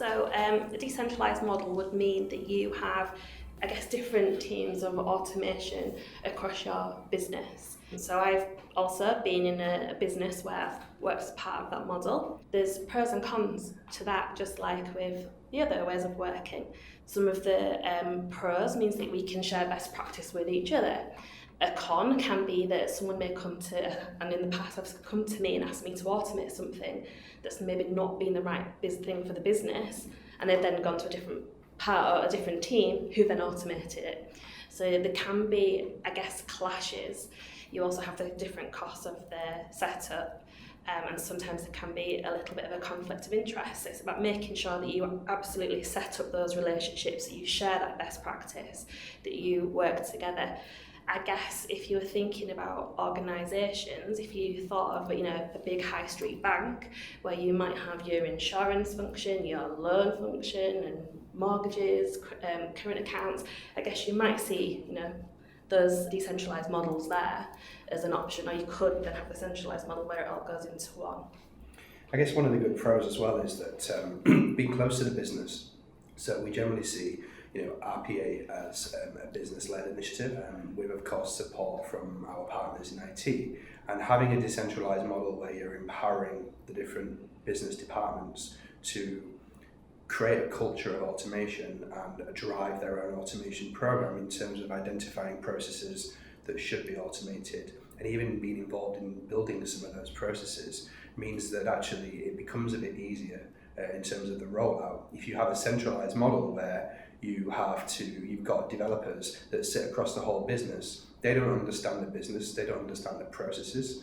So a decentralised model would mean that you have, I guess, different teams of automation across your business. So I've also been in a business where I've worked as part of that model. There's pros and cons to that, just like with the other ways of working. Some of the pros means that we can share best practice with each other. A con can be that someone may come to, and in the past have come to me and asked me to automate something that's maybe not been the right thing for the business, and they've then gone to a different part or a different team who then automated it. So there can be, I guess, clashes. You also have the different costs of the setup, and sometimes there can be a little bit of a conflict of interest. So it's about making sure that you absolutely set up those relationships, that you share that best practice, that you work together. I guess if you were thinking about organisations, if you thought of a big high street bank where you might have your insurance function, your loan function, and mortgages, current accounts, I guess you might see those decentralised models there as an option, or you could then have the centralised model where it all goes into one. I guess one of the good pros as well is that being close to the business. So we generally see RPA as a business-led initiative, with of course support from our partners in IT, and having a decentralized model where you're empowering the different business departments to create a culture of automation and drive their own automation program in terms of identifying processes that should be automated, and even being involved in building some of those processes means that actually it becomes a bit easier in terms of the rollout. If you have a centralized model where you've got developers that sit across the whole business, they don't understand the business, they don't understand the processes.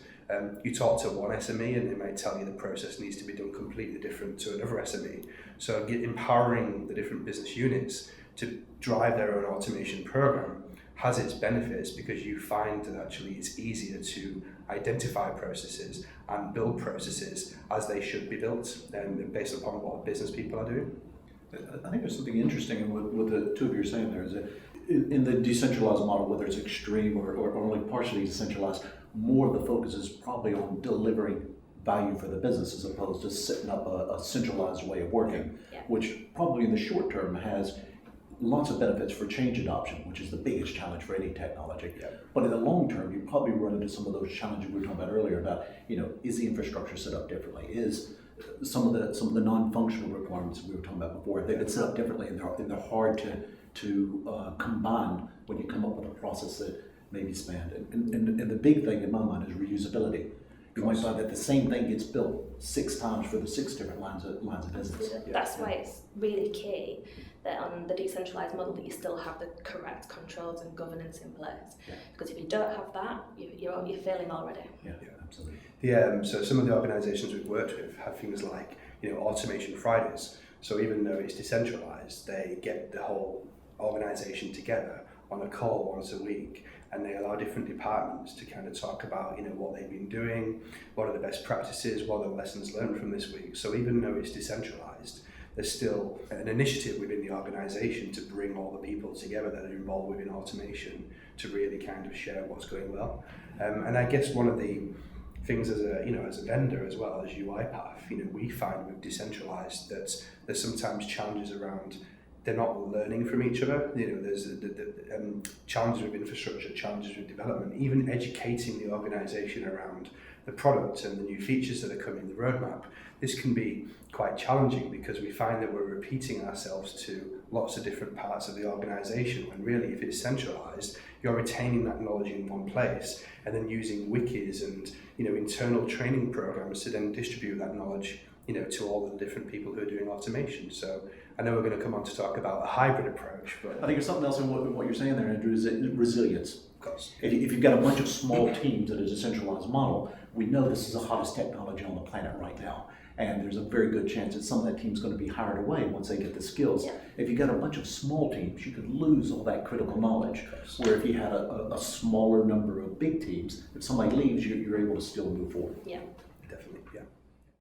You talk to one SME and they might tell you the process needs to be done completely different to another SME. So empowering the different business units to drive their own automation program has its benefits, because you find that actually it's easier to identify processes and build processes as they should be built, based upon what business people are doing. I think there's something interesting in what the two of you are saying there, is that in the decentralized model, whether it's extreme or only partially decentralized, more of the focus is probably on delivering value for the business as opposed to setting up a centralized way of working, which probably in the short term has lots of benefits for change adoption, which is the biggest challenge for any technology. But in the long term, you probably run into some of those challenges we were talking about earlier about, is the infrastructure set up differently? Is some of the non-functional requirements we were talking about before, they've been set up differently, and they're hard to combine when you come up with a process that may be spanned. And the big thing in my mind is reusability. You might find that the same thing gets built 6 times for the 6 different lines of business. That's why it's really key that on the decentralised model that you still have the correct controls and governance in place. Because if you don't have that, you're failing already. Yeah, absolutely. So some of the organisations we've worked with have things like Automation Fridays. So even though it's decentralised, they get the whole organisation together on a call once a week, and they allow different departments to kind of talk about what they've been doing, what are the best practices, what are the lessons learned from this week. So even though it's decentralised, there's still an initiative within the organisation to bring all the people together that are involved within automation to really kind of share what's going well. And I guess one of the things as a vendor as well as UiPath, we find with decentralised that there's sometimes challenges around they're not learning from each other. There's challenges with infrastructure, challenges with development, even educating the organisation around the product and the new features that are coming, the roadmap. This can be quite challenging because we find that we're repeating ourselves to lots of different parts of the organisation, when really if it's centralised, you're retaining that knowledge in one place and then using wikis and internal training programs to then distribute that knowledge to all the different people who are doing automation. So I know we're going to come on to talk about a hybrid approach, but I think there's something else in what you're saying there, Andrew, is resilience. Of course. If you've got a bunch of small teams that is a centralized model, we know this is the hottest technology on the planet right now. And there's a very good chance that some of that team's going to be hired away once they get the skills. If you've got a bunch of small teams, you could lose all that critical knowledge. Where if you had a smaller number of big teams, if somebody leaves, you're able to still move forward. Yeah,